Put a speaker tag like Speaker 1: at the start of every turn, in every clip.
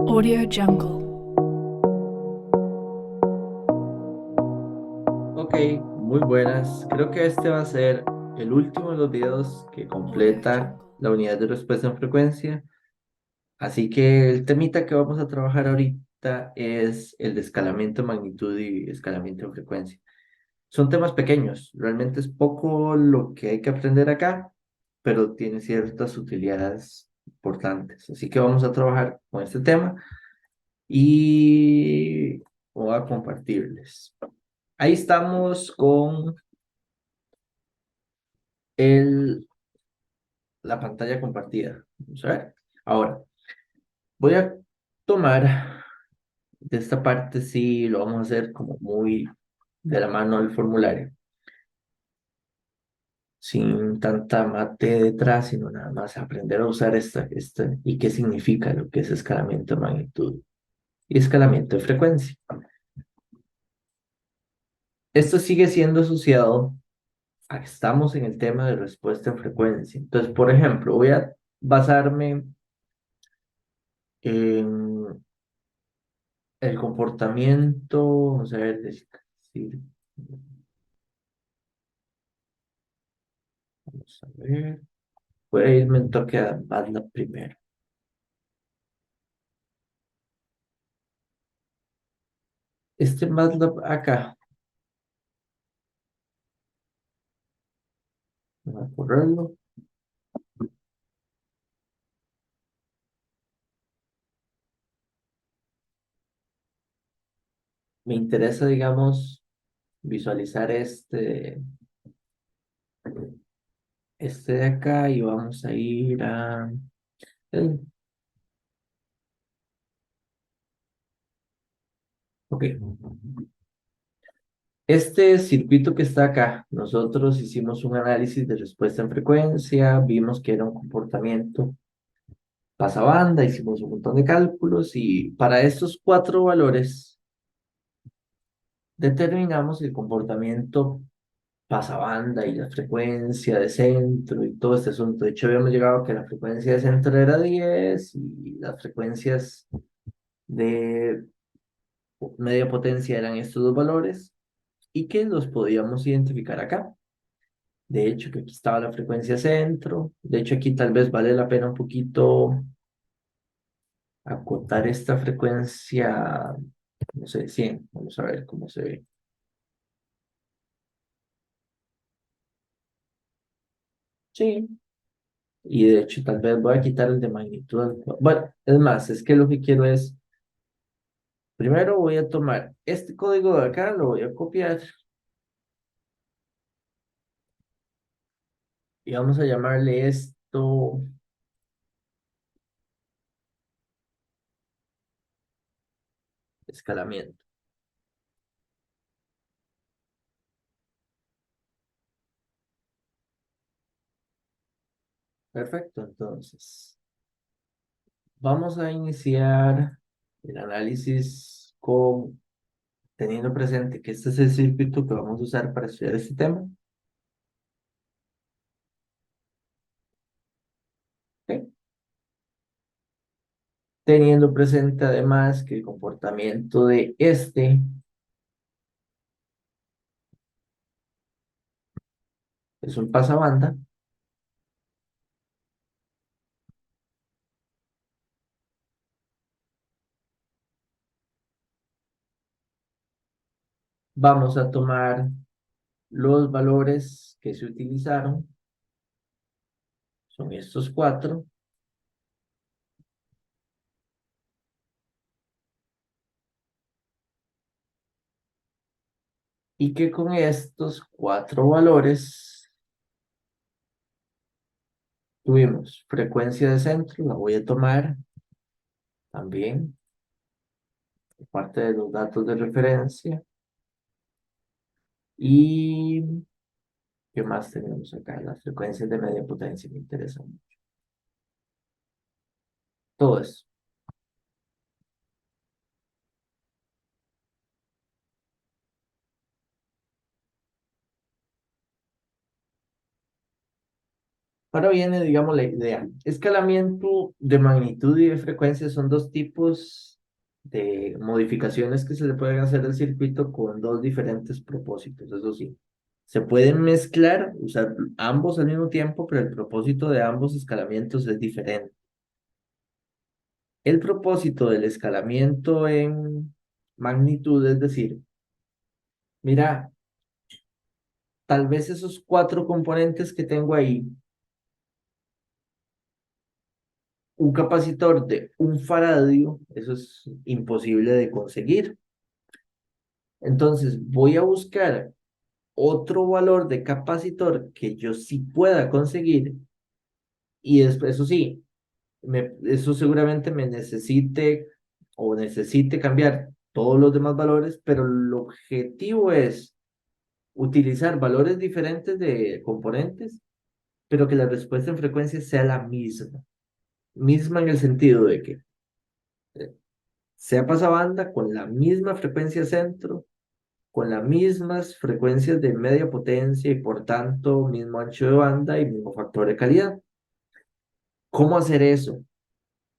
Speaker 1: Audio Jungle.
Speaker 2: Ok, muy buenas. Creo que este va a ser el último de los videos que
Speaker 1: Audio
Speaker 2: completa
Speaker 1: Jungle.
Speaker 2: la unidad de respuesta en frecuencia. Así que el temita que vamos a trabajar ahorita es el de escalamiento de magnitud y escalamiento de frecuencia. Son temas pequeños, realmente es poco lo que hay que aprender acá, pero tiene ciertas utilidades importantes. Así que vamos a trabajar con este tema y voy a compartirles. Ahí estamos con el la pantalla compartida. Vamos a ver. Ahora, voy a tomar de esta parte, sí, lo vamos a hacer como muy de la mano del formulario, sin tanta mate detrás, sino nada más aprender a usar esta y qué significa lo que es escalamiento de magnitud y escalamiento de frecuencia. Esto sigue siendo asociado a que estamos en el tema de respuesta en frecuencia. Entonces, por ejemplo, voy a basarme en el comportamiento, vamos a ver, sí, vamos a ver, voy a irme en toque a MATLAB primero. Este MATLAB acá, voy a correrlo. Me interesa, digamos, visualizar este de acá y vamos a ir a... eh, Ok. Este circuito que está acá, nosotros hicimos un análisis de respuesta en frecuencia, vimos que era un comportamiento pasabanda, hicimos un montón de cálculos y para estos cuatro valores determinamos el comportamiento pasabanda y la frecuencia de centro y todo este asunto. De hecho, habíamos llegado a que la frecuencia de centro era 10 y las frecuencias de media potencia eran estos dos valores y que los podíamos identificar acá. De hecho, que aquí estaba la frecuencia centro. De hecho, aquí tal vez vale la pena un poquito acotar esta frecuencia, no sé, 100. Vamos a ver cómo se ve. Sí, y de hecho tal vez voy a quitar el de magnitud. Bueno, es más, es que lo que quiero es, primero voy a tomar este código de acá, lo voy a copiar y vamos a llamarle esto escalamiento. Perfecto, entonces vamos a iniciar el análisis con teniendo presente que este es el circuito que vamos a usar para estudiar este tema. ¿Ok? Teniendo presente además que el comportamiento de este es un pasabanda, vamos a tomar los valores que se utilizaron, son estos cuatro, y que con estos cuatro valores tuvimos frecuencia de centro, la voy a tomar también, parte de los datos de referencia, y ¿qué más tenemos acá? Las frecuencias de media potencia me interesan. Todo eso. Ahora viene, digamos, la idea. Escalamiento de magnitud y de frecuencia son dos tipos de modificaciones que se le pueden hacer al circuito con dos diferentes propósitos, eso sí. Se pueden mezclar, usar ambos al mismo tiempo, pero el propósito de ambos escalamientos es diferente. El propósito del escalamiento en magnitud es decir, mira, tal vez esos cuatro componentes que tengo ahí, un capacitor de un faradio, eso es imposible de conseguir. Entonces voy a buscar otro valor de capacitor que yo sí pueda conseguir y después, eso sí, eso seguramente me necesite o necesite cambiar todos los demás valores, pero el objetivo es utilizar valores diferentes de componentes, pero que la respuesta en frecuencia sea la misma. Misma en el sentido de que sea pasabanda con la misma frecuencia centro, con las mismas frecuencias de media potencia y por tanto mismo ancho de banda y mismo factor de calidad. ¿Cómo hacer eso?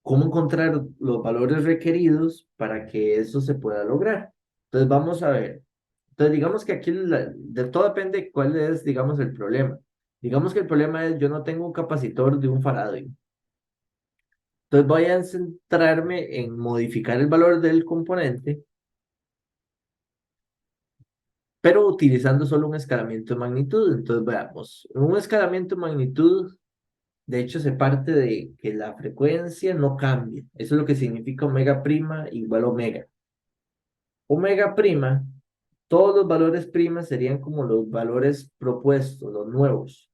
Speaker 2: ¿Cómo encontrar los valores requeridos para que eso se pueda lograr? Entonces vamos a ver. Entonces digamos que aquí de todo depende de cuál es, digamos, el problema. Digamos que el problema es yo no tengo un capacitor de un faradio. Entonces voy a centrarme en modificar el valor del componente, pero utilizando solo un escalamiento de magnitud. Entonces veamos, un escalamiento de magnitud, de hecho, se parte de que la frecuencia no cambia. Eso es lo que significa omega prima igual omega. Omega prima, todos los valores prima serían como los valores propuestos, los nuevos.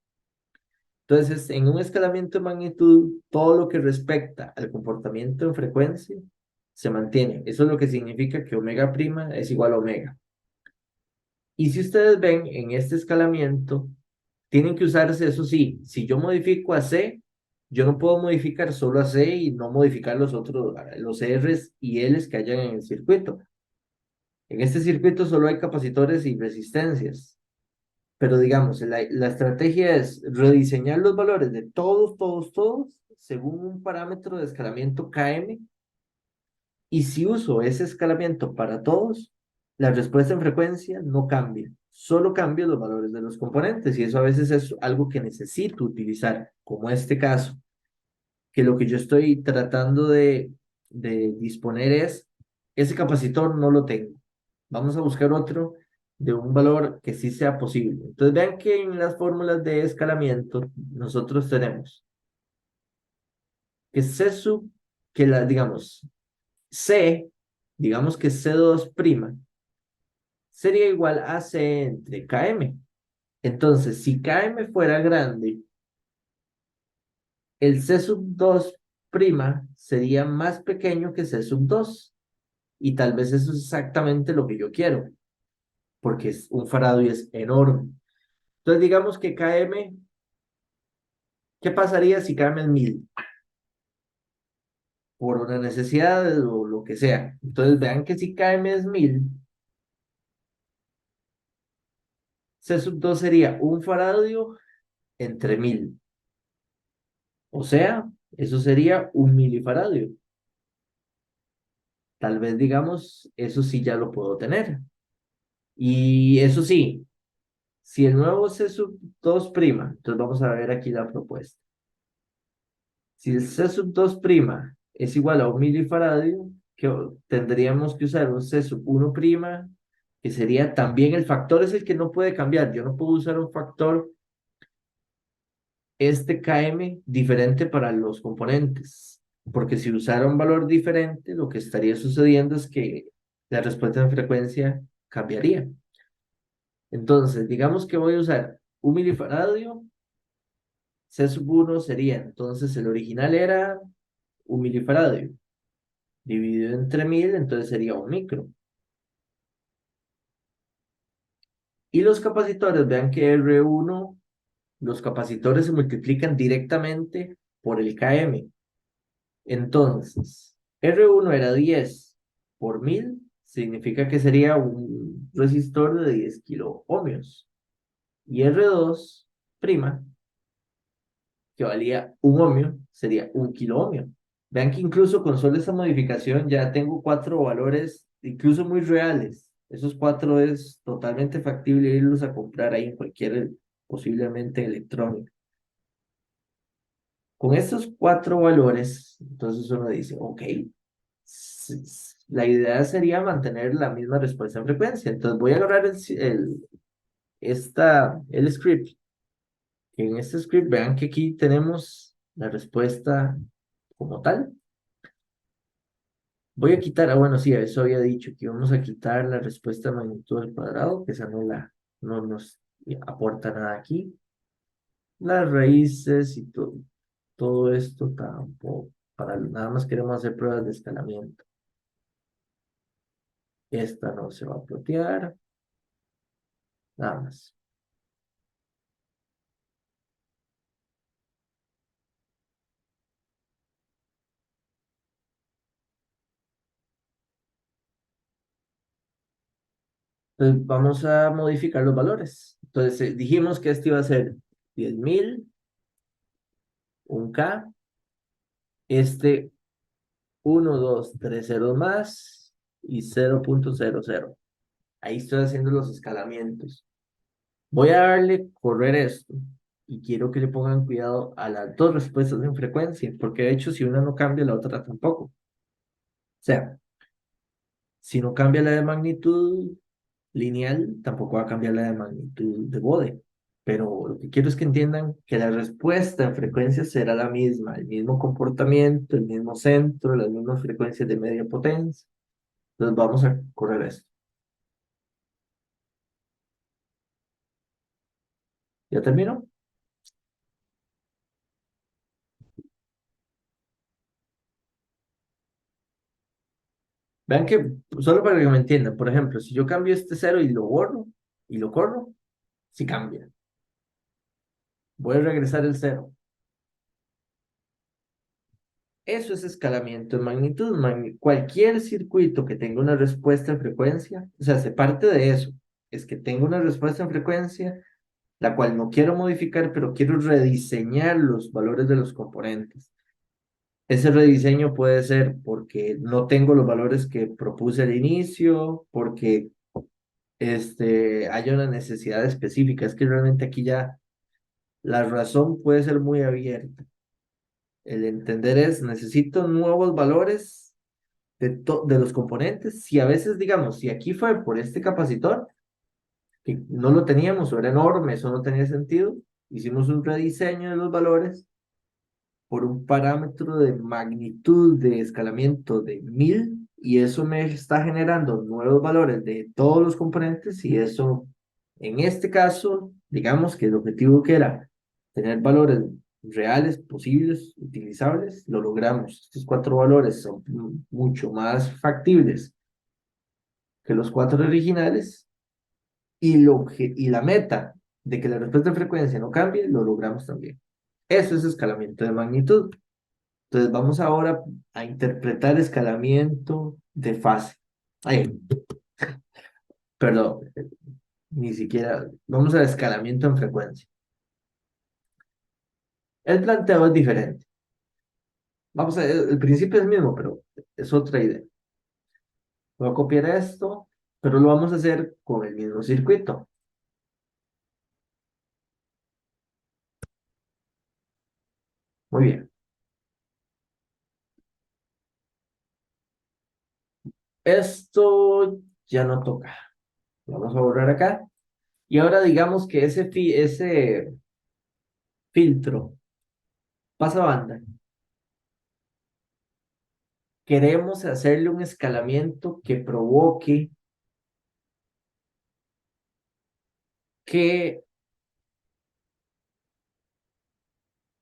Speaker 2: Entonces, en un escalamiento de magnitud, todo lo que respecta al comportamiento en frecuencia se mantiene. Eso es lo que significa que omega prima es igual a omega. Y si ustedes ven en este escalamiento, tienen que usarse, eso sí, si yo modifico a C, yo no puedo modificar solo a C y no modificar los otros, los Rs y Ls que hayan en el circuito. En este circuito solo hay capacitores y resistencias, pero digamos, la estrategia es rediseñar los valores de todos, según un parámetro de escalamiento Km, y si uso ese escalamiento para todos, la respuesta en frecuencia no cambia, solo cambia los valores de los componentes, y eso a veces es algo que necesito utilizar, como este caso, que lo que yo estoy tratando de disponer es, ese capacitor no lo tengo. Vamos a buscar otro de un valor que sí sea posible. Entonces vean que en las fórmulas de escalamiento nosotros tenemos que C sub, que la, digamos, C, digamos que C2' sería igual a C entre Km. Entonces, si Km fuera grande, el C sub 2' sería más pequeño que C sub 2. Y tal vez eso es exactamente lo que yo quiero, porque es un faradio es enorme. Entonces, digamos que Km, ¿qué pasaría si Km es 1000? Por una necesidad o lo que sea. Entonces, vean que si Km es 1000, C sub 2 sería un faradio entre 1000. O sea, eso sería un milifaradio. Tal vez digamos, eso sí ya lo puedo tener. Y eso sí, si el nuevo C sub 2', entonces vamos a ver aquí la propuesta. Si el C sub 2' es igual a un milifaradio, tendríamos que usar un C sub 1', que sería también el factor es el que no puede cambiar. Yo no puedo usar un factor este Km diferente para los componentes, porque si usara un valor diferente, lo que estaría sucediendo es que la respuesta en frecuencia cambiaría. Entonces, digamos que voy a usar un milifaradio, C sub 1 sería, entonces el original era un milifaradio, dividido entre 1000, entonces sería un micro. Y los capacitores, vean que R1, los capacitores se multiplican directamente por el Km. Entonces, R1 era 10 por 1000, significa que sería un resistor de 10 kilo ohmios. Y R2', que valía un ohmio, sería un kiloohmio. Vean que incluso con solo esa modificación ya tengo cuatro valores, incluso muy reales. Esos cuatro es totalmente factible irlos a comprar ahí en cualquier, posiblemente electrónico. Con estos cuatro valores, entonces uno dice, ok, la idea sería mantener la misma respuesta en frecuencia. Entonces voy a agarrar el script. En este script, vean que aquí tenemos la respuesta como tal. Voy a quitar, bueno, sí, eso había dicho que íbamos a quitar la respuesta de magnitud al cuadrado, que esa no nos aporta nada aquí. Las raíces y todo esto tampoco. Nada más queremos hacer pruebas de escalamiento. Esta no se va a plotear, nada más. Entonces vamos a modificar los valores. Entonces dijimos que este iba a ser 10.000, un K, este 1, 2, 3 ceros más y 0.00. Ahí estoy haciendo los escalamientos. Voy a darle correr esto y quiero que le pongan cuidado a las dos respuestas en frecuencia, porque de hecho si una no cambia, la otra tampoco. O sea, si no cambia la de magnitud lineal, tampoco va a cambiar la de magnitud de Bode. Pero lo que quiero es que entiendan que la respuesta en frecuencia será la misma, el mismo comportamiento, el mismo centro, las mismas frecuencias de media potencia. Entonces vamos a correr esto. ¿Ya terminó? Vean que, solo para que me entiendan, por ejemplo, si yo cambio este cero y lo borro y lo corro, sí cambia. Voy a regresar el cero. Eso es escalamiento en magnitud. Cualquier circuito que tenga una respuesta en frecuencia, o sea, se parte de eso, es que tengo una respuesta en frecuencia, la cual no quiero modificar, pero quiero rediseñar los valores de los componentes. Ese rediseño puede ser porque no tengo los valores que propuse al inicio, porque haya una necesidad específica. Es que realmente aquí ya la razón puede ser muy abierta. El entender es, necesito nuevos valores de los componentes. Si a veces, digamos, si aquí fue por este capacitor, que no lo teníamos o era enorme, eso no tenía sentido, hicimos un rediseño de los valores por un parámetro de magnitud de escalamiento de 1000 y eso me está generando nuevos valores de todos los componentes y eso, en este caso, digamos que el objetivo que era tener valores reales, posibles, utilizables, lo logramos. Estos cuatro valores son mucho más factibles que los cuatro originales y la meta de que la respuesta de frecuencia no cambie, lo logramos también. Eso es escalamiento de magnitud. Entonces vamos ahora a interpretar escalamiento de fase. Ay, perdón, ni siquiera. Vamos a escalamiento en frecuencia. El planteo es diferente. Vamos a, el principio es el mismo, pero es otra idea. Voy a copiar esto, pero lo vamos a hacer con el mismo circuito. Muy bien. Esto ya no toca. Vamos a borrar acá. Y ahora digamos que ese filtro pasa banda. Queremos hacerle un escalamiento que provoque que,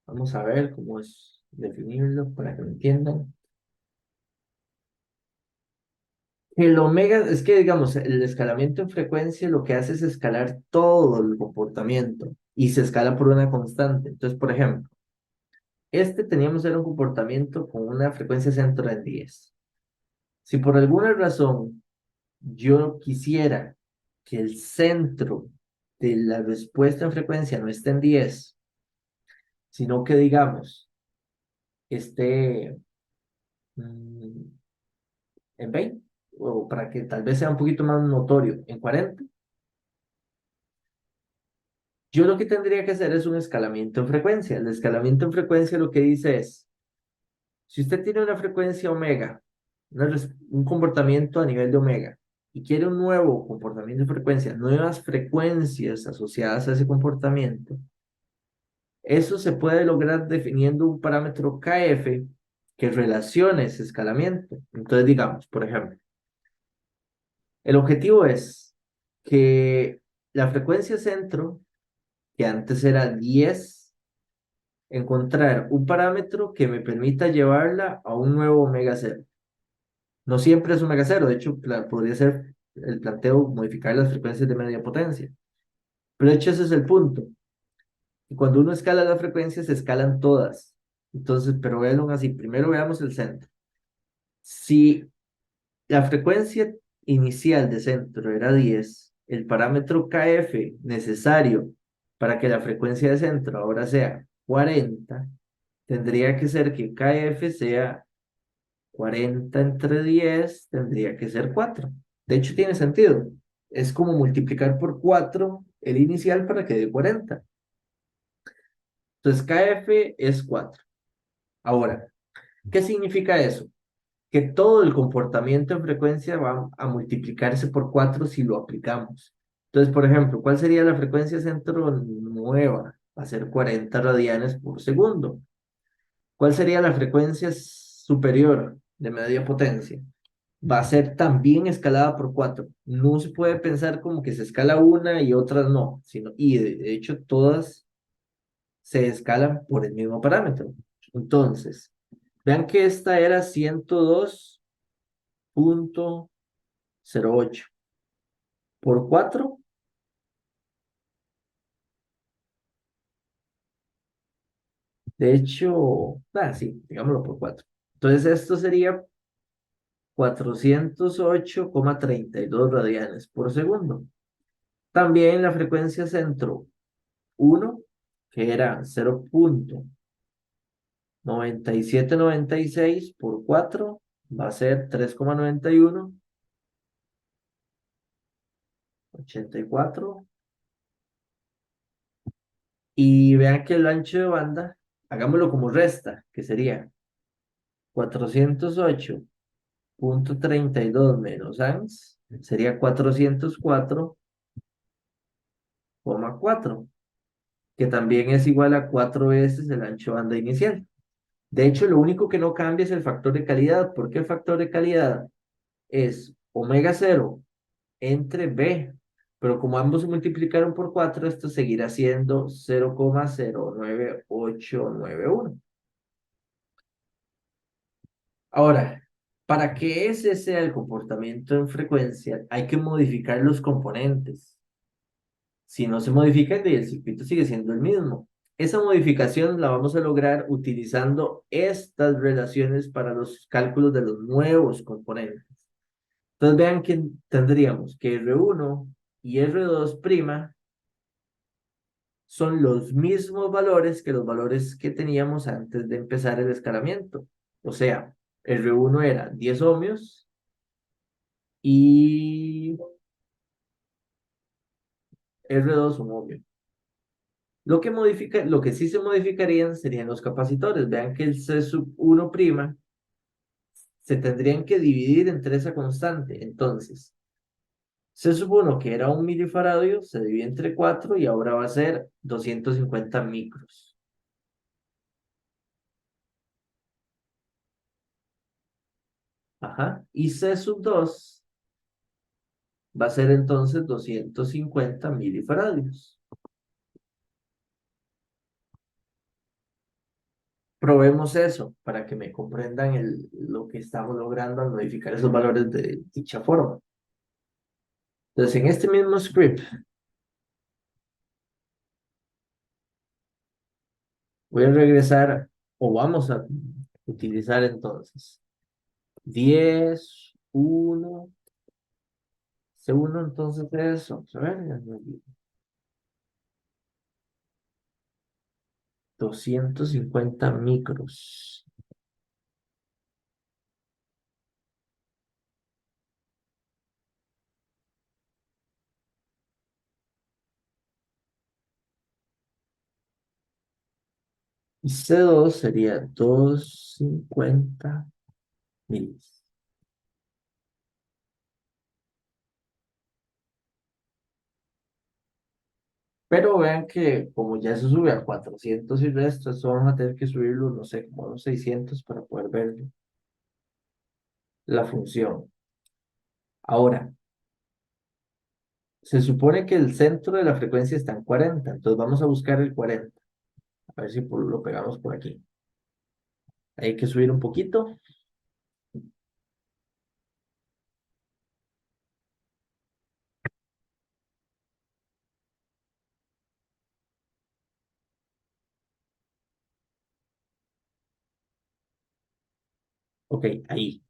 Speaker 2: vamos a ver cómo es definirlo para que lo entiendan. El omega, es que digamos, el escalamiento en frecuencia lo que hace es escalar todo el comportamiento y se escala por una constante. Entonces, por ejemplo, teníamos era un comportamiento con una frecuencia centro en 10. Si por alguna razón yo quisiera que el centro de la respuesta en frecuencia no esté en 10, sino que digamos, esté mm, en 20, o para que tal vez sea un poquito más notorio, en 40. Yo lo que tendría que hacer es un escalamiento en frecuencia. El escalamiento en frecuencia lo que dice es, si usted tiene una frecuencia omega, un comportamiento a nivel de omega, y quiere un nuevo comportamiento de frecuencia, nuevas frecuencias asociadas a ese comportamiento, eso se puede lograr definiendo un parámetro KF que relacione ese escalamiento. Entonces, digamos, por ejemplo, el objetivo es que la frecuencia centro, que antes era 10, encontrar un parámetro que me permita llevarla a un nuevo omega cero. No siempre es omega cero, de hecho, podría ser el planteo modificar las frecuencias de media potencia. Pero de hecho, ese es el punto. Y cuando uno escala las frecuencias, se escalan todas. Entonces, pero véanlo así. Primero veamos el centro. Si la frecuencia inicial de centro era 10, el parámetro KF necesario para que la frecuencia de centro ahora sea 40, tendría que ser que KF sea 40 entre 10, tendría que ser 4. De hecho, tiene sentido. Es como multiplicar por 4 el inicial para que dé 40. Entonces, KF es 4. Ahora, ¿qué significa eso? Que todo el comportamiento en frecuencia va a multiplicarse por 4 si lo aplicamos. Entonces, por ejemplo, ¿cuál sería la frecuencia centro nueva? Va a ser 40 radianes por segundo. ¿Cuál sería la frecuencia superior de media potencia? Va a ser también escalada por 4. No se puede pensar como que se escala una y otras no, sino, y de hecho todas se escalan por el mismo parámetro. Entonces, vean que esta era 102.08 por 4. De hecho, sí, digámoslo por 4. Entonces, esto sería 408,32 radianes por segundo. También la frecuencia centro 1, que era 0.9796 por 4, va a ser 3,9184. Y vean que el ancho de banda, hagámoslo como resta, que sería 408.32 menos ANS, sería 404,4, que también es igual a 4 veces el ancho de banda inicial. De hecho, lo único que no cambia es el factor de calidad, porque el factor de calidad es omega cero entre B, pero como ambos se multiplicaron por 4, esto seguirá siendo 0,09891. Ahora, para que ese sea el comportamiento en frecuencia, hay que modificar los componentes. Si no se modifica, el circuito sigue siendo el mismo. Esa modificación la vamos a lograr utilizando estas relaciones para los cálculos de los nuevos componentes. Entonces vean que tendríamos que R1 y R2' son los mismos valores que los valores que teníamos antes de empezar el escalamiento. O sea, R1 era 10 ohmios y R2 un ohmio. Lo que sí se modificarían serían los capacitores. Vean que el C sub 1' se tendrían que dividir entre esa constante. Entonces, C sub 1, que era un milifaradio, se divide entre 4 y ahora va a ser 250 micros. Ajá. Y C sub 2 va a ser entonces 250 milifaradios. Probemos eso para que me comprendan lo que estamos logrando al modificar esos valores de dicha forma. Entonces, en este mismo script, voy a regresar, o vamos a utilizar entonces 10, 1, C1, entonces eso, vamos a ver, 250 micros. Y C2 sería 250 milis. Pero vean que como ya se sube a 400 y resto, eso vamos a tener que subirlo, no sé, como a unos 600 para poder ver la función. Ahora, se supone que el centro de la frecuencia está en 40, entonces vamos a buscar el 40. A ver si lo pegamos por aquí. Hay que subir un poquito. Ok, ahí.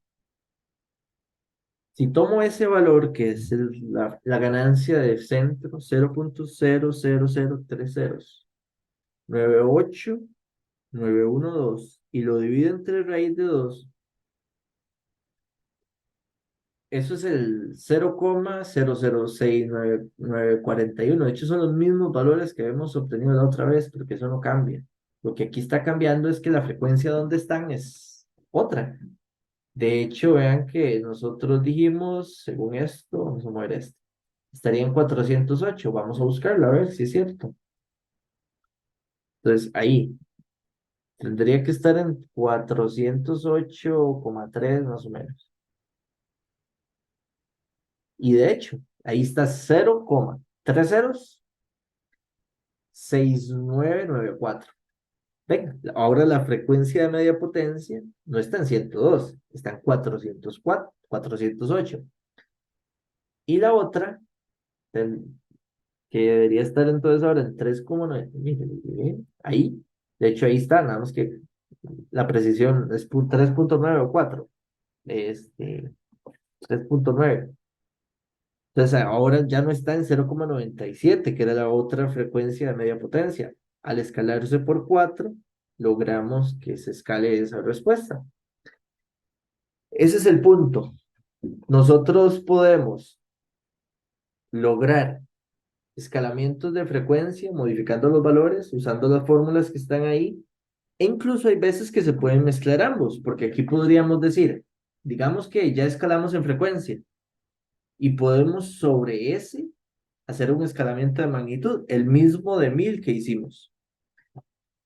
Speaker 2: Si tomo ese valor, que es la ganancia de centro, 0.00030, 98912, y lo divido entre raíz de 2, eso es el 0,006941. De hecho, son los mismos valores que habíamos obtenido la otra vez, porque eso no cambia. Lo que aquí está cambiando es que la frecuencia donde están es otra. De hecho, vean que nosotros dijimos, según esto, vamos a mover esto, estaría en 408. Vamos a buscarlo a ver si es cierto. Entonces, ahí tendría que estar en 408,3 más o menos. Y de hecho, ahí está 0,306994. Venga, ahora la frecuencia de media potencia no está en 102, está en 404, 408. Y la otra, que debería estar entonces ahora en 3,9. Miren, ahí, de hecho ahí está, nada más que la precisión es 3,9 o 4, 3,9. Entonces ahora ya no está en 0,97, que era la otra frecuencia de media potencia. Al escalarse por 4, logramos que se escale esa respuesta. Ese es el punto. Nosotros podemos lograr escalamientos de frecuencia modificando los valores, usando las fórmulas que están ahí. E incluso hay veces que se pueden mezclar ambos, porque aquí podríamos decir, digamos que ya escalamos en frecuencia y podemos sobre ese hacer un escalamiento de magnitud, el mismo de 1000 que hicimos.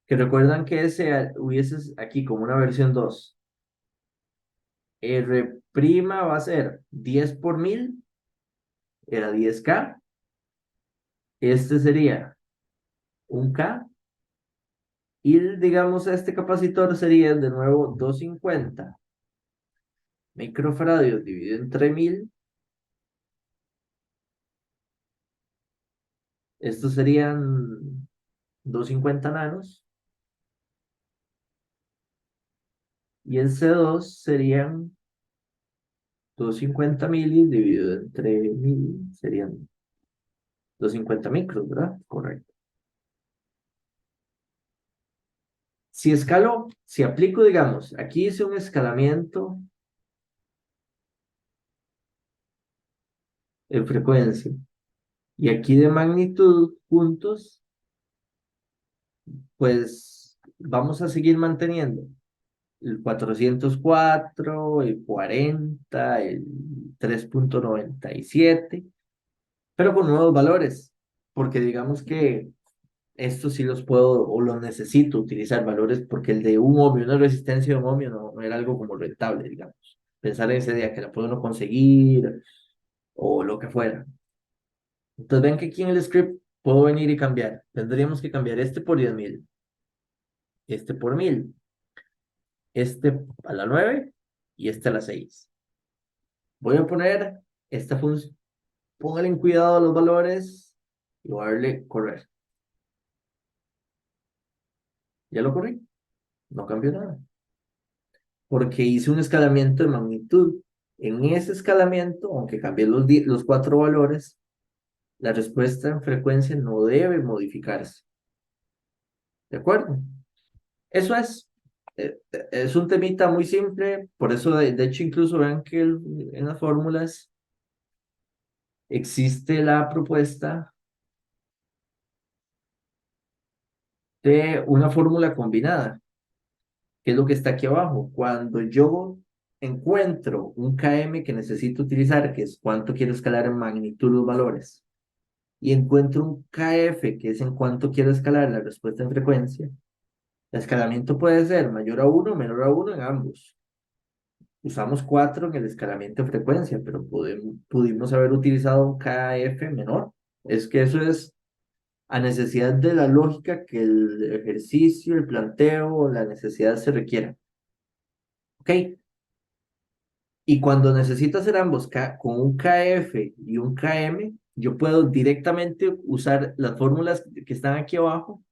Speaker 2: Que recuerdan que ese hubiese aquí como una versión 2. R' va a ser 10 por 1000, era 10K. Este sería un K. Y digamos, este capacitor sería de nuevo 250 microfarados dividido entre 1000. Estos serían 250 nanos. Y el C2 serían 250 milis dividido entre 1000. Serían 250 micros, ¿verdad? Correcto. Si escalo, si aplico, digamos, aquí hice un escalamiento en frecuencia y aquí de magnitud juntos, pues vamos a seguir manteniendo el 404, el 40, el 3,97, pero con nuevos valores, porque digamos que estos sí los puedo o los necesito utilizar valores, porque el de un ohmio, una resistencia de un ohmio no era algo como rentable, digamos. Pensar en ese día que la puedo no conseguir o lo que fuera. Entonces ven que aquí en el script puedo venir y cambiar. Tendríamos que cambiar este por 10,000, este por 1000, este a la 9 y este a la 6. Voy a poner esta función, póngale en cuidado a los valores y voy a darle correr. ¿Ya lo corrí? No cambió nada, porque hice un escalamiento de magnitud. En ese escalamiento, aunque cambié los cuatro valores, la respuesta en frecuencia no debe modificarse. ¿De acuerdo? Eso es un temita muy simple, por eso de hecho incluso vean que en las fórmulas existe la propuesta de una fórmula combinada, que es lo que está aquí abajo. Cuando yo encuentro un km que necesito utilizar, que es cuánto quiero escalar en magnitud los valores, y encuentro un kf, que es en cuánto quiero escalar la respuesta en frecuencia, el escalamiento puede ser mayor a uno o menor a uno en ambos. Usamos 4 en el escalamiento de frecuencia, pero pudimos haber utilizado un kf menor. Es que eso es a necesidad de la lógica que el ejercicio, el planteo o la necesidad se requiera. ¿Ok? Y cuando necesito hacer ambos con un kf y un km, yo puedo directamente usar las fórmulas que están aquí abajo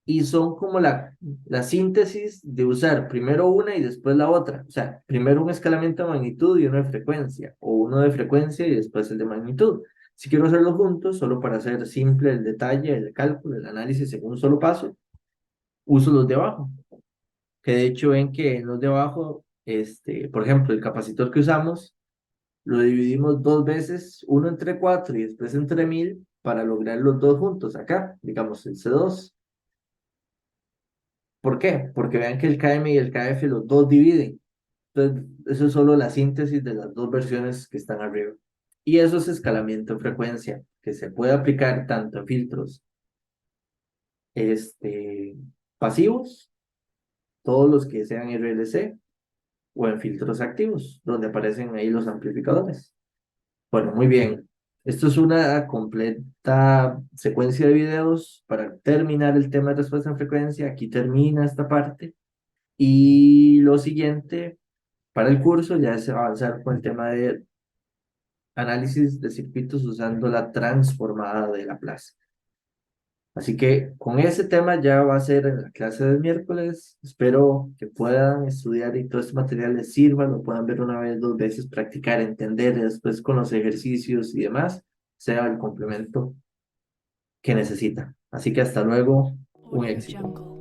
Speaker 2: y son como la síntesis de usar primero una y después la otra. O sea, primero un escalamiento de magnitud y uno de frecuencia, o uno de frecuencia y después el de magnitud. Si quiero hacerlo juntos, solo para hacer simple el detalle, el cálculo, el análisis en un solo paso, uso los de abajo. Que de hecho ven que en los de abajo, por ejemplo, el capacitor que usamos, lo dividimos dos veces, uno entre 4 y después entre 1000 para lograr los dos juntos acá, digamos el C2. ¿Por qué? Porque vean que el KM y el KF los dos dividen. Entonces, eso es solo la síntesis de las dos versiones que están arriba. Y eso es escalamiento de frecuencia, que se puede aplicar tanto en filtros este, pasivos, todos los que sean RLC, o en filtros activos, donde aparecen ahí los amplificadores. Bueno, muy bien. Esto es una completa secuencia de videos para terminar el tema de respuesta en frecuencia. Aquí termina esta parte. Y lo siguiente para el curso ya es avanzar con el tema de análisis de circuitos usando la transformada de Laplace. Así que con ese tema ya va a ser en la clase del miércoles. Espero que puedan estudiar y todo este material les sirva, lo puedan ver una vez, dos veces, practicar, entender, y después con los ejercicios y demás, sea el complemento que necesitan. Así que hasta luego, un
Speaker 1: Audio
Speaker 2: éxito.
Speaker 1: Jungle.